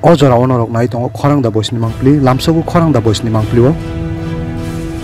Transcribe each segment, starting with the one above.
O jora onorok nai tongo khorang da boisni mangpli lamsagu khorang da boisni mangpliwo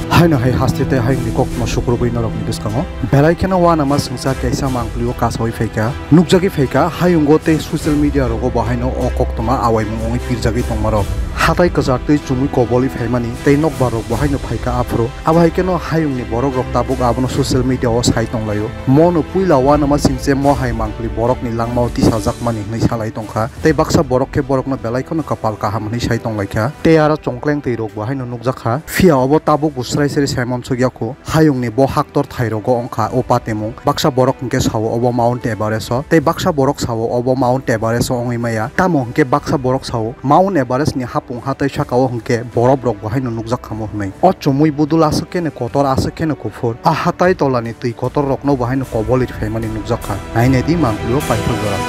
haina hai hastete hai ni kok ma shukru boi norok ni biskango belai khena wana ma singsa kaisa mangpliwo kasoi feika nukjagi feika hayungo te social media rogo bahaino o kok toma awai mongi pirjagi tongmarok hatai kazartei chumui koboli faimani tei nok barok bahaino faika afro abai keno hayungni borok rok tabuk abono social media o sai tonglayo mono puila wana ma singse mo hai mangpli borok ni langmao ti sajak mani nei salai tongkha tei baksa borok ke borok na belai kono kapal kaham nei sai tonglaikha tei ara chongkleng tei rok bahaino nukjakha fia obo tabuk busrai seri saimon chogyako hayungni bo haktor thairogo ongkha opatemung baksa borok hingke sawo obo Mount Everest tei baksa borok sawo obo Mount Everest ongoi maya tamo hingke baksa borok sawo Mount Everest ni hapung hatai sakao hingke borob rok bahaino nugjak khamo hnei o chumui budul asakene kotor asakene kufur a hatai tolani tui kotor rokno bahaino kobolir faimani nugjakha nainedi mangpilo paithogora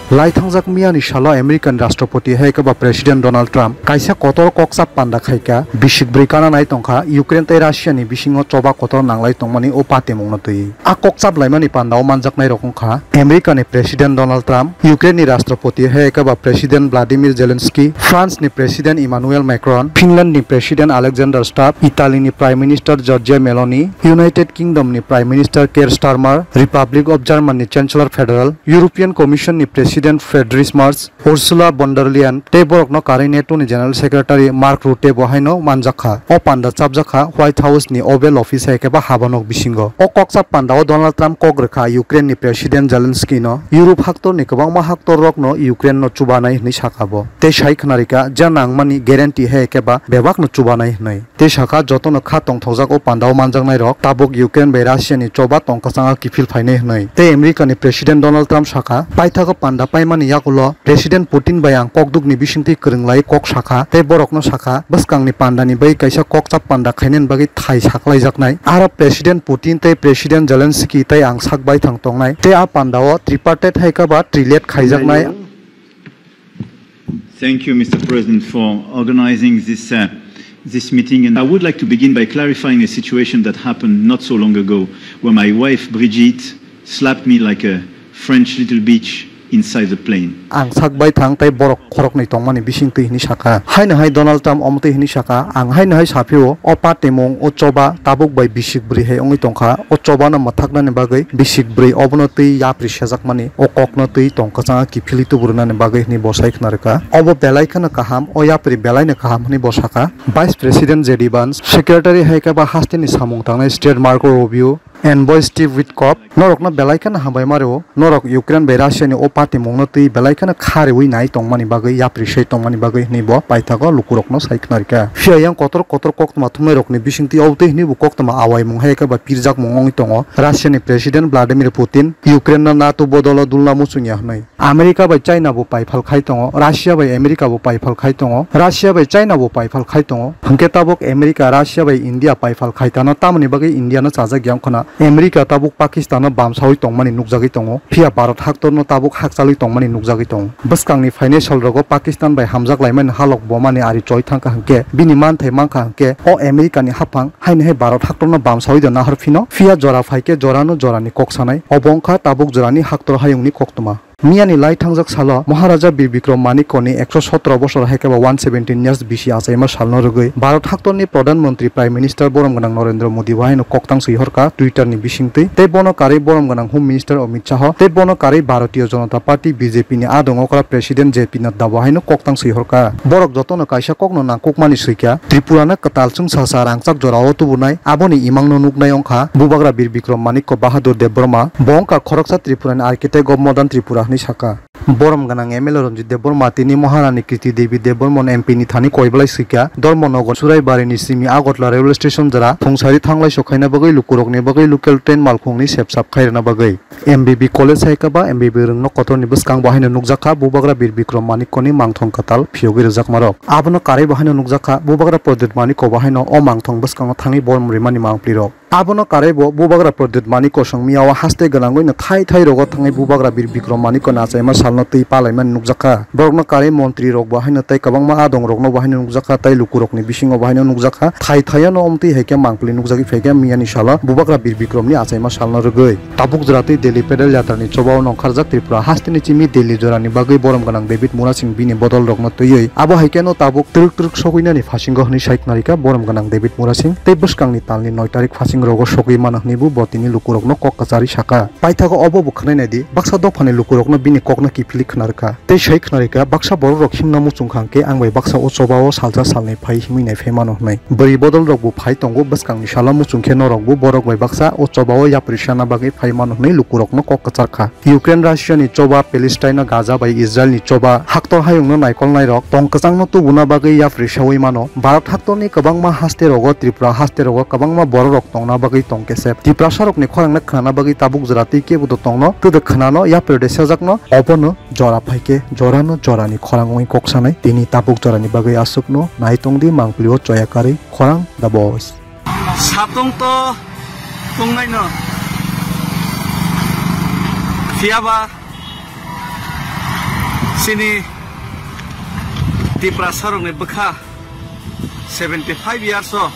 Laithangjak miyani salo American Rashtrapati haikaba President Donald Trump kaisa kotor koksap panda khaika bisik brikana nai tongkha Ukraine tei Russia ni bisingo choba kotor nanglai tongmani o patemungno tui a koksap laimani pandao manjak nai rokongkha America ni President Donald Trump Ukraine ni Rashtrapati haikaba President Vladimir Zelensky France ni President Emmanuel Macron Finland ni President Alexander Stubb Italy ni Prime Minister Giorgia Meloni United Kingdom ni Prime Minister Keir Starmer Republic of Germany ni Chancellor Federal European Commission ni President Friedrich Merz Ursula von der Leyen tei borokno kari NATO ni General Secretary Mark Rutte bohaino manjakha o panda chapjakha White House ni Oval Office haikeba habanok bisingo o kokchap pandao Donald Trump kogrekha Ukraine ni President Zelensky no Europe haktor ni kwbangma haktor rokno Ukraine no chubanai hni sakabo tei sai khnarika janangmani guarantee haikeba bebak no chubanai hnai tei saka jotono kha tongthokjak o pandao manjaknai rok tabuk Ukraine bai Russia ni choba tongkachanga kifil phainai hnai tei America ni President Donald Trump saka paithago panda paimani yakulo President Putin bayang kokduk ni bisingti kringlai kok saka tei borokno saka baskangni pandani bai kaisa kokchap panda khainen bagi thai saklaijaknai ara President Putin tei President Zelensky tei ang sakbai thangtongnai tei a pandao tripartite haikaba trilet khaijaknai. Thank you, Mr. President, for organizing this meeting, and I would like to begin by clarifying a situation that happened not so long ago, where my wife Brigitte slapped me like a French little bitch inside the plane. Ang sakbai thang tei borok khorok nei tongmani bisingti hini saka haina hai Donald Trump omte hini saka ang haina hai saphio o patemong o choba tabuk bai bisik bri hai ongi tongkha o choba na mathakna ni bagai bisik bri obno tei yapri sejakmani o kokno tei tongkachanga kifili tuburna ni bagai ni bosai khnarka obo belai khana kaham o yapri belai na kaham ni bosaka Vice President JD Vance Secretary haikaba hasteni samung tangnai State Marco Rubio Envoy Steve Witkoff norokna belai khana hambai maro norok Ukraine bai Russia ni o patemongno tei belai khana kharewi nai tongmani bagai yapri sei tongmani bagai ni bo paithago lukurokno saiknarika fiayang kotor koktma thumai rokni bisingti obte ni bu koktma awai mung haika ba pirjak mongongi tongo Russia ni President Vladimir Putin Ukraine na NATO bodolo dulna musunya hnai America bai China bu paifal khai tongo Russia bai America bu paifal khai tongo Russia bai China bu paifal khai tongo hangke tabuk America Russia bai India paifal khai tano tamni bagai India na chaja gyam khana America tabuk Pakistan no bamsawi tongmani nukjagi tongo phia Bharat haktor no tabuk hakchali tongmani nukjagi tongo baskangni financial rogo Pakistan bai hamjak laiman halok bomani ari choi thangka hangke bini man thai mangka hangke o America ni hapang haine hai Bharat haktor no bamsawi da nahar phino phia jora phaike jorani koksanai obongkha tabuk jorani haktor hayungni koktoma Miyani Laithangjak salo Maharaja Bir Bikram Manikoni 117 বছর haikaba 117 years bisi achaima salno rogoi Bharat haktorni Pradhan Mantri Prime Minister Borom ganang Narendra Modi bahaino koktang suihorka Twitter ni bisingtei tei bono kari Borom ganang Home Minister Amit Shah tei bono kari Bharatiya Janata Party BJP ni adongokra President JP Nadda bahaino koktang suihorka borok jotono kaisa kokno nangkukmani suikya Tripura na katalchung sasa rangchak jorao tubunai aboni imangno nuknai ongkha Bubagra Bir Bikram Manikko Bahadur Deborma bongka khoroksa Tripura ni architect of modern Tripura ni saka Borom ganang MLA Ranjit Deborma tini Maharani Kriti Devi Debormon MP ni thani koiblai sikya Dormonogon Suraibari ni Simi Agotla railway station jara Phungsari thanglai sokhaina bagai lukurokni bagai local train malkhungni sepsap khairna bagai MBB college haikaba MBB rungno kotor ni buskang bahaino nukjakha Bubagra Bir Bikram Manikkoni mangthong katal phiogi rejak marok abono karai bahaino nukjakha Bubagra Project Manikko bahaino o mangthong buskang thani bor mrimani mangplirok abono karebo bubagra produt mani kosong miawa haste ganangoi na thai rogo thangai bubagra bir bikrom mani ko na chaima salno tei palaiman nukjaka borokno kare montri rok bahaina tei kabangma adong rokno bahaina nukjaka tei lukurokni bisingo bahaina nukjaka thaiano omti heke mangpli nukjaki feke miani sala bubagra bir bikromni achaima salno rogoi tabuk jrati delhi pedal yatrani chobao nongkharjak tripura hastini chimi delhi jorani bagoi borom ganang david mura sing bini bodol rokno toyoi abo haikeno tabuk truk sokuinani fasingo hni saiknarika borom ganang david mura sing tei buskangni talni 9 tarik rogo sogui manahnibu botini lukurokno kokkachari saka paithago obo bukhanai di baksa dofani lukurokno bini kokno kipli khnarka tei sei khnarika baksa borok himna muchungkhangke angbai baksa ochobao salja salnai phai himui nai phemano hnai bari bodol rokbu phai tongo baskangni sala muchungkhe norokbu borok bai baksa ochobao yaprishana bagai phai mano hnai lukurokno kokkacharkha ukraine russia ni choba palestine gaza bai israel ni choba haktor hayungno naikol nairok tongkachangno tubuna bagai yaprisawai mano bharat haktorni kabangma haste rogo tripura haste rogo kabangma borok tongna bagai tongkese tiprasarok ni khorangna khana bagai tabuk jrati kebudo tongno tudo khanano yaperde sejakno obono jora phaike jorano jorani khorangoi koksanai tini tabuk jorani bagai asukno naitongdi mangplio choyakari khorang the boys satong to tongnai no fiaba sini tiprasarok ni bakha 75 years old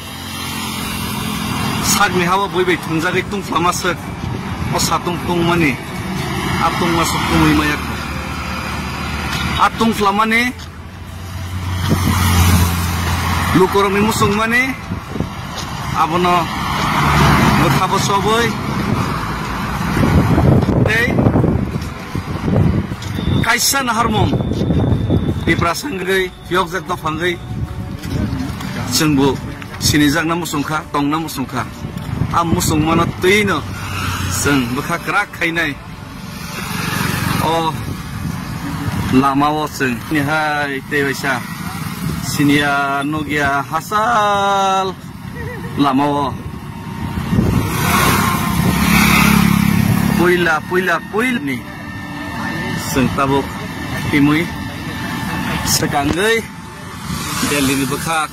sagni hawa boibai thungjagai tungflamasuk o satung tungmani atung masuk tungui mayak atung flamani lukoroni musungmani abono mothabo soboi tei kaisa naharmom diprasangai yokjak dofangai jengbu sinijak na musungkha tong na musungkha am musung mano tuino seng bekha krak khainai o lamao seng ni hai tewaisa sinia nogia hasal lamao puila ni seng tabuk timui sekangai Delhi ni bekhak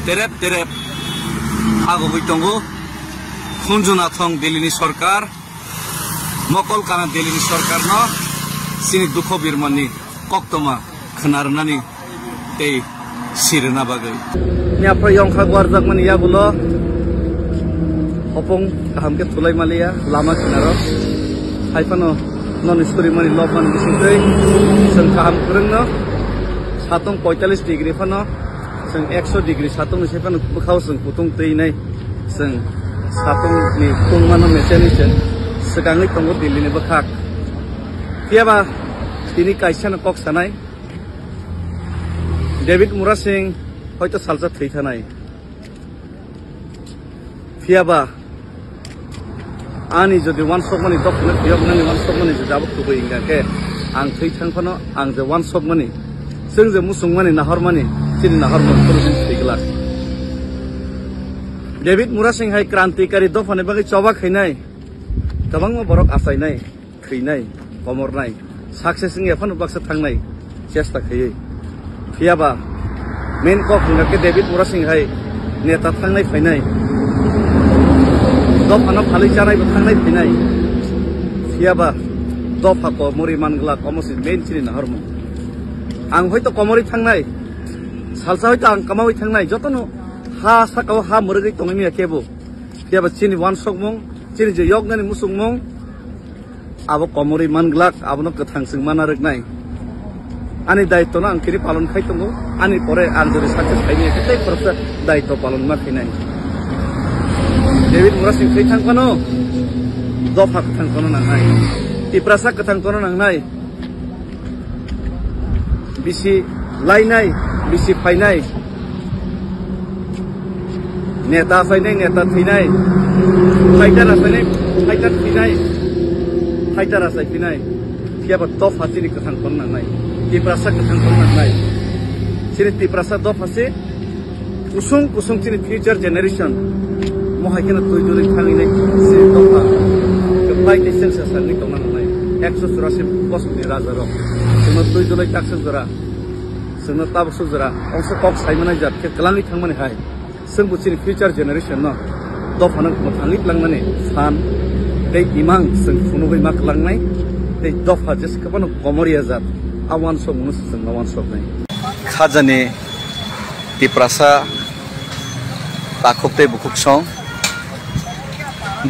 terep ago bitonggo Khunjuna thong Delhi ni sarkar mokol kana Delhi ni sarkar no sini dukho birmani koktoma khnarnani tei sirna bagai nya prayong khagwar jakmani ya bulo opong kaham ke thulai malia lama khnaro haipano non story mani lobman bisingtei seng kaham kurengno satong 45 degree phano seng 100 degree satong ni sepan bukhau seng putung tei nai seng satong ni tungmano meseni sen sekangai tongo Delhi ni bekhak tiaba tini kaisa na kok sanai David Mura Singh hoyto salsa thei thanai tiaba ani jodi one shot mani dokne tiab nani one shot mani jabuk tu inga ke ang thei thangphano ang je one shot mani sing je musung mani nahar mani sin nahar mon solution thiglas David Mura Singh hai krantikari dofane bagai choba khainai kabangma borok asainai khainai komornai success nge phano baksa thangnai chesta khayei phiaba main kok ngake David Mura Singh hai neta thangnai phainai dofano phali chanai thangnai phainai phiaba dofa ko muri mangla komosi main chini naharmo ang hoito komori thangnai salsa hoito ang kamawi thangnai jotono ha sakao ha murgai tongmi akebo phiaba chini one sokmong chini je yognani musungmong abo komori manglak abono kathang sing manarek nai ani daitto na angkiri palon khai tongo ani pore anjori sakhe khaini ketai porta daitto palon ma khinai David Mura Singh khai thang kono dofa kathang kono nang nai tiprasa kathang kono nang nai bisi lainai bisi phainai neta phainai neta thinai fighter phainai fighter thinai fighter asai pinai tiaba top hati ni kathang kon nang nai tiprasa kathang kon nang nai sini tiprasa top hase kusung sini future generation mo hakena toy dole khangi nai se topa kepai ni sense asal ni tong nang nai 184 bos ni razaro sino toy dole taksa jora sino tabsu jora ongso kok sai mana jat ke kalani thangmani hai sing bu sini future generation no dofana thangit langnani san tei imang sing funugoi mak langnai tei dofa jes kabano komoria jat awan so munus sing awan so nai khajani tiprasa takukte bukuk song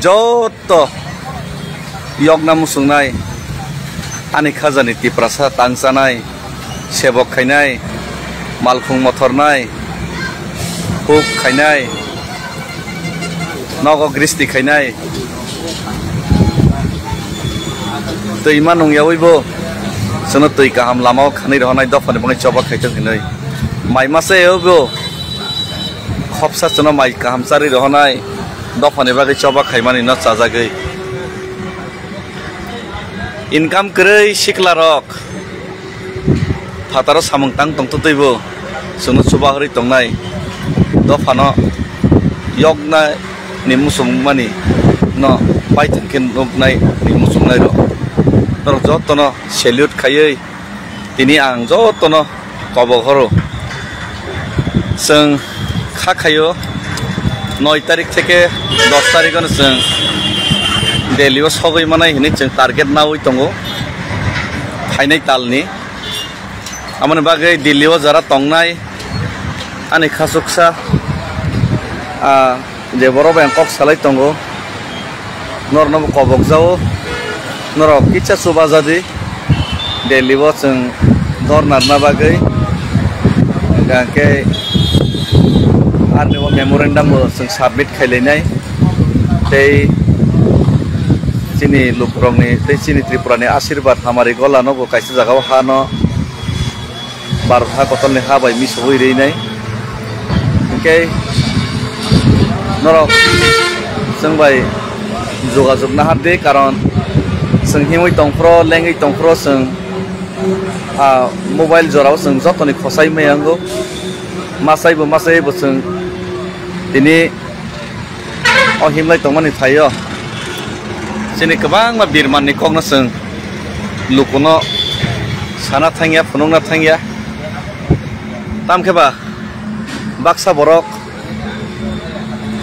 joto yogna musungnai ani khajani tiprasa tangsanai sebok khainai malkhung mothornai huk khainai nogo gristi khainai tui manung yawibo sono tui kaham lamao khanai rohnai dofani bangai choba khaitong hinai mai mase yobo khopsa sono mai kaham sari rohnai dofani bagai choba khaimani no chajagai income krei siklarok fataro samung tang tongtotaibo sono chuba hori tongnai dofano yogna ni musung mani no paithin nai ni musung nai ro nor jotono salute khayei tini ang jotono kobogoro seng khayo 9 tarik থেকে 10 tarik ono seng Delhi o sogoi manai hini seng target nawi tongo thainai talni amane bagai Delhi o jara tongnai ani khasuksa je boro Bangkok salai tongo nor no kobok jao nor kicha suba jadi Delhi bo seng dor narna bagai gangke arni bo memorandum bo seng submit khailenai tei chini lukrongni tei chini Tripura ni Ashirwad hamari gola no bo kaisa jagao ha no 12 ha kotolni ha bai mi soi reinai okay norok seng bai jogajog na hade karon seng himoi tongpro lengai tongpro seng mobile jorao seng jotoni khosai meyango masai bo seng tini o himlai tongmani thayo sini kebang ma birman ni kongna seng lukuno sana thangya phunungna thangya tamkheba baksa borok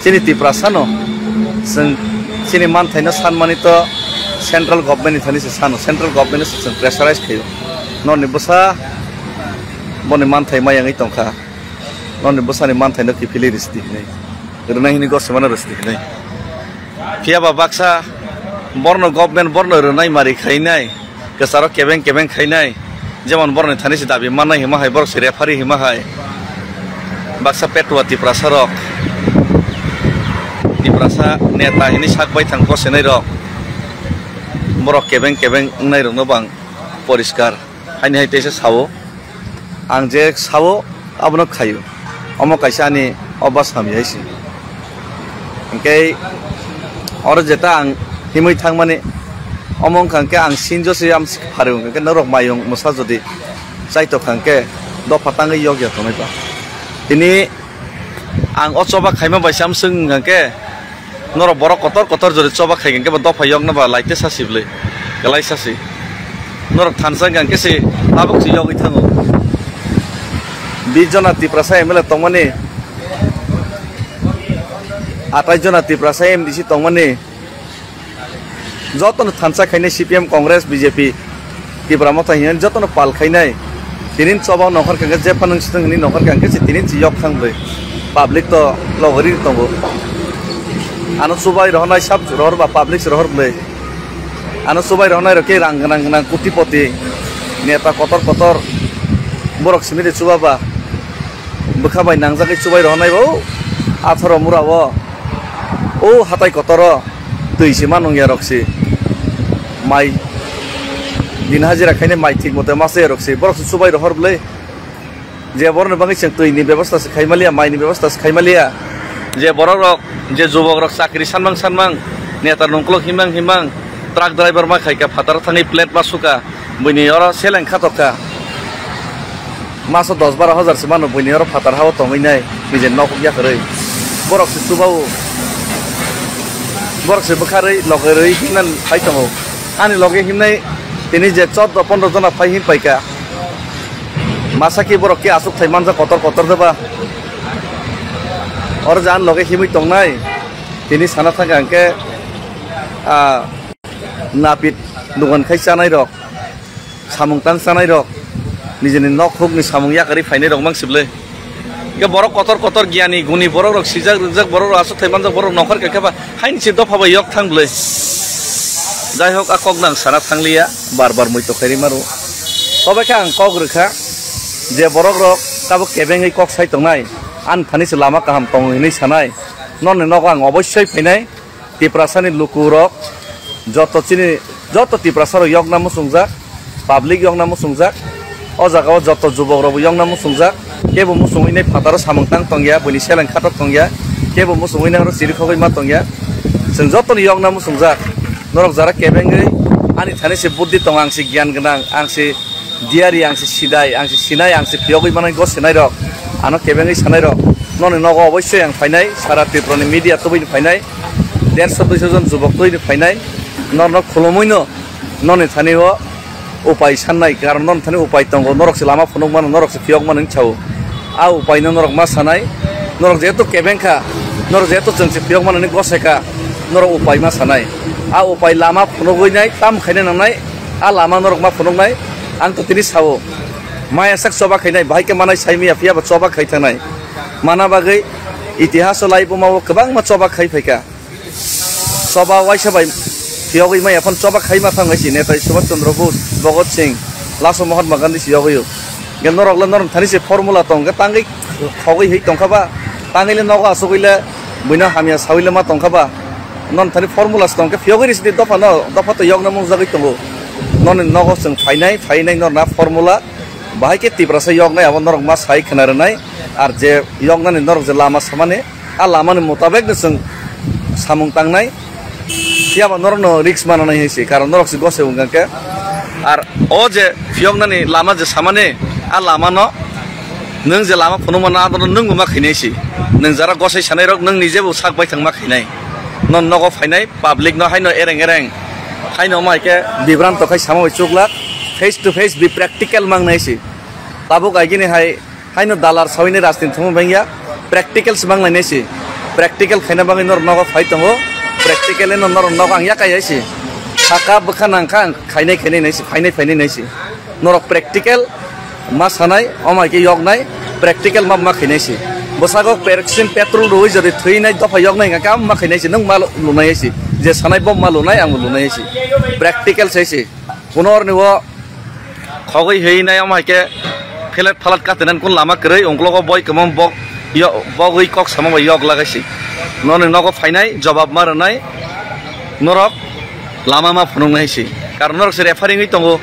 sini tiprasa no seng sini man thaina sanmani to central government thani se sano central government se pressurize khayo non ni bosa boni man thai mai angai tongkha non ni bosa ni man thaina ki fili risti nei runa hini go semana risti nei fiaba baksa borno government borno runai mari khainai kesaro kebeng khainai jemon borno thani se dabi manai hima hai borok se referee hima hai baksa petwa tiprasa rok tiprasa neta hini sakbai thangko senai rok borok kebeng nai rok no bang poriskar haini hai tese sawo ang je sawo abono khayo omo kaisa ani obas hami haisi engkai or jeta ang himoi thangmani omong khangke ang sinjo se am pharung ke norok mayong musa jodi saito khangke do patangai yogya tonai ba tini ang ochoba khaima bai samsung khangke norok borok kotor jodi choba khaigeng ke do phayok na ba laite sasible galai sasi norok thansang khangke se tabuk si yogi thango 20 jona tiprasa emele tongmani 28 jona tiprasa MDC tongmani jotono thansa khainai CPM Congress BJP Tripura mata hian jotono pal khainai tinin chobao nokhar kangke je phanung sitang ni nokhar kangke se tinin chi yok thangbai public to logori tongo ano subai rohnai sab rohor ba public rohor ble ano subai rohnai roke rang kutipoti neta kotor borok simire chuba ba bukhabai nangjakai chubai rohnai bo athoro murawo o hatai kotoro tuisi manung ya roksi mai din hajira khaine mai thik mote mase roksi borok subai rohor ble je borno bangi cheng tui ni ব্যবস্থা se khaimalia mai ni ব্যবস্থা se khaimalia je borok rok je jubok rok sakri sanmang neta nongklok himang truck driver ma khaika phatar thangi plate masuka buini oro seleng khatoka maso 10-12 hajar se manu buini oro phatar hawo tongai nai bije nok ya khorei borok se subau borok se bukharei logerei hinan phaitongo ani loge himnai tini je 14-15 jona phai hin paika masaki borok ke asuk thai manja kotor deba or jan loge himui tongnai tini sana thang angke napit dugan khai sanai rok samung tang sanai rok nijeni nok huk ni samung yakari fainai rok mangsible ke borok kotor giani guni borok rok sijak rijak borok asu thaimanjak borok nokhar ke khaba haini si dofa ba yok thang ble jai hok akok nang sana thanglia bar moi to khairi maru tobe kha ang kok rekha je borok rok tabo kebeng ei kok sai tongnai an thani se lama kaham tong ni sanai non ne nok ang obossoi fainai tiprasani lukurok joto tiprasaro yok namu sungjak public yok namu sungjak o jagao joto jubok rok yok namu sungjak kebo musungui nei phataro samung tang tongya boni selang khatok tongya kebo musungui nang ro siri khogoi ma tongya जों जतन यग नाम संजाक नरक Zara केबेंगै आनि थाने से बुद्धि दं आंसे गियान गोनां आंसे दियारि आंसे सिदाय आंसे सिनाय आंसे पियगै माने गस सिनाय रक आनो केबेंगै सानाय रक ननि नग अवश्य आं फाइनाय सारा त्रिपुरानि मिडिया तबैनि फाइनाय 150-200 जन जुबक तबैनि फाइनाय नरन खुलुमैनो ननि थाने हो उपाय साननाय कारण नन थाने उपाय दं नरक से लामा फनक मान नरक से पियग मान छाव आ उपाय नरक मा सानाय नरक जेतो केबेंखा नरक जेतो जोंसे पियग मान गसेका नरक उपाय मा सानाय आ उपाय लामा फनगैनाय ताम खायनाय नांनाय आ लामा नरक मा फनगनाय आं तो तिनि सावो माया साक सबा खायनाय बाहायके मानाय साइमिया फियाबा सबा खायथानाय माना बागै इतिहास लाइबो मावो गोबां मा सबा खायफैका सबा वाइसाबाय फियगै माया फन सबा खायमा थांगायसि नेताय सुभाष चंद्र बोस भगत सिंह लासो महात्मा गांधी सियगैयो गे नरक ला नरक थानि से फर्मुला तंग तांगै खगै है तंखाबा तांगैले नगा असगैले बुइना हामिया सावैले मा तंखाबा नन थानि फर्मुला तंग फियगै रिसि दफा तो यग नाम जागै तंगो नन नगो जों फाइनाय नरना फर्मुला बाहायके तिब्रासा यगनाय अब नरक मा साइ खोनारनाय आर जे यगनानि नरक जे लामा सामाने आ लामानि मुताबिक जों सामुं तांनाय फियाबा नरनो रिक्स मानानाय हैसि कारण नरक से गसे उंगाके आर ओ जे फियगनानि लामा जे सामाने आ लामा न नों जे लामा फनुमाना नों मा खैनायसि नों जारा गसे सानाय रक नों निजेबो साकबाय थां मा खैनाय नन नगो फाइनाय पाब्लिक न हायनो एरें हायनो माइके बिब्रांत खाय सामो चुकला फेस टू फेस बि प्रैक्टिकल मांगनायसि ताबो गायगिने हायनो दालार सावैने राजनीति थमो बेंगिया प्रैक्टिकल्स मांगनायसि प्रैक्टिकल खायना बागै नर नगो फाइ तंगो प्रैक्टिकल न नर नगो आं याकायसि साका बखानांखा खायनाय नायसि फाइनाय नायसि नरक प्रैक्टिकल मा सानाय अमाइके यगनाय प्रैक्टिकल मा खैनायसि बसागो पेरक्सिन पेट्रोल रोय जदि थैनाय दफा यगनाय का मा खैनायसि नों मा लुनायसि जे सानाय बम मा लुनाय आं लुनायसि प्रैक्टिकल सैसि पुनर निवो खगै हैनाय अमाइके फेलेट फालाट कातेनान कोन लामा करै अंग्लगो बय कमम बगै कक सामा यग लागायसि ननि नगो फाइनाय जवाब मारनाय नरक लामा मा फुनुंनायसि कारण नरक से रेफारिं है तंगो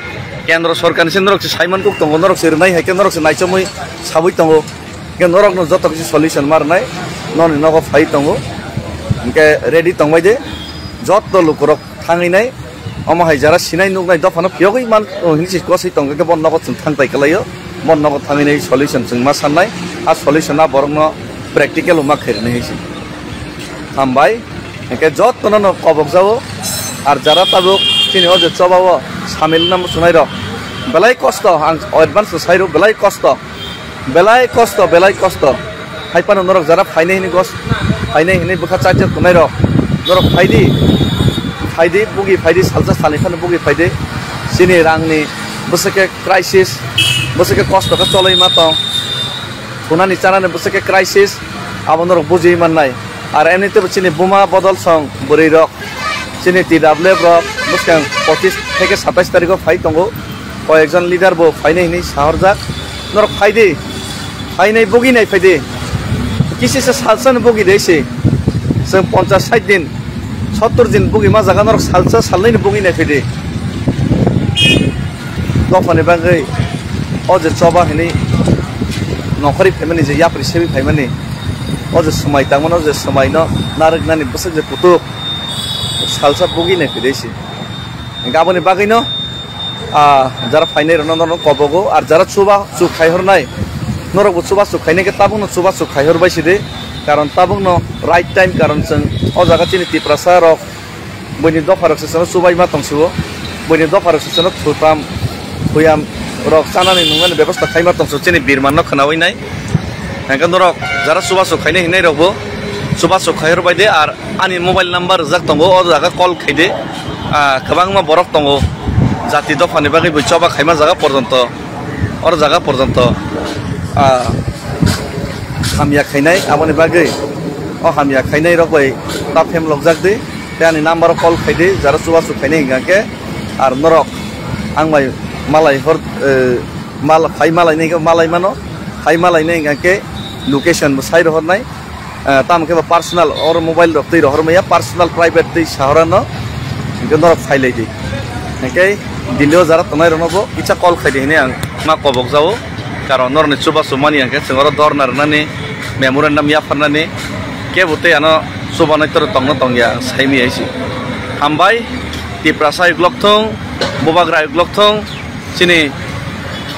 केंद्र सरकार से नरक से साइमन कुक तंगो नरक से नाय है नरक से नायचमै साबै तंगो के नरक न जत किसी सल्यूशन मारनाय ननि नगो फाइ तंगो के रेडी तंबाय दे जत लुकरक थाङैनाय अमाहाय जारा सिनाय नुनाय दफानो फियगै मान हिंसि कसै तंगो के बन नगो जों थांताय कलायो बन नगो थाङैनाय सल्यूशन जों मा साननाय आ सल्यूशना बरंग प्रेक्टिकल मा खैरनाय हैसि थांबाय के जत न कबक जावो আর যারা তাবুক তিনি অজে চবাও সামিল নাম শুনাই রক বেলাই কষ্ট আং এডভান্স সাইরো বেলাই কষ্ট হাইপানো নরক যারা ফাইনাই হিনি গস ফাইনাই হিনি বখা চাইতে শুনাই রক নরক ফাইদি বুগি ফাইদি সালজা সালিখানো বুগি ফাইদি সিনি রাংনি বসকে ক্রাইসিস বসকে কষ্টকে চলাই মাতো শুনানি চানানে বসকে ক্রাইসিস আবো নরক বুঝি মাননাই আর এমনিতে চিনি বোমা বদল সং বরি রক চিনি TWF রক বুঝকাং 25 থেকে 27 তারিখও ফাই তঙ্গো কয়েকজন লিডার বো ফাইনাই হিনি সাহরজাক নরক ফাইনাই বুগি নাই ফাইদে কিসিসে সালসান বুগি দেইছে जों 50-60 दिन 70 दिन बुगि मा जागा नरक सालसा सालनैनि बुगि नाय फाइदे दफानि बागै अजे चबा हिनि नखरि फेमिनि जे याप्रि सेबि फाइमानि अजे समाय तांमोन अजे समायनो नारगनानि बसे जे पुतु सालसा बुगि नाय फाइदेसि गाबोनि बागैनो যারা ফাইনাই রন কবগো আর যারা চু খাইহরনাই नरक चुबा सुखायनाय के ताबुंनो चुबा सुखायहरबायसि दे कारण ताबुंनो राइट टाइम कारण जों अ जागा चिनि तिप्रासा रक बयनि दफारक सेसनो चुबाय मा तंसुबो बयनि दफारक सेसनो थुताम हुयाम रक सानानि नुंगानि व्यवस्था खायमा तंसु चिनि बिरमान न खोनावैनाय हांगा नरक Zara Chuba सुखायनाय हिनाय रकबो suba sokhayor baide ar ani mobile number jak tongo o jaga call khaide kabangma borok tongo jati dofani bagi boi choba khaima jaga porjonto or jaga porjonto hamya khainai aboni bagi o hamya khainai rok bai ta phem logjak de ani number call khaide jara suba sokhainai hingake ar norok angmai malai hor mal khai malai nei malai mano khai malai nei hingake location sai rohornai tam ke personal or mobile rok tei rohormaya personal private tei shahorano hingke norok phailai di hingke dileo jara tonai ronobo icha call khaide hine ang ma kobok jao karon norni suba sumani hingke singoro dornar nani memorandum ya farnani ke bote ano suba nai tor tongno tongya saimi aisi hambai tiprasa iglok thong bobagra iglok thong chini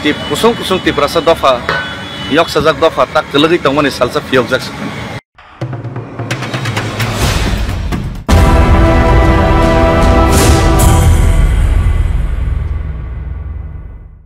tip kusung tiprasa dofa yok sajak dofa tak telegi tongmani salsa fiok jak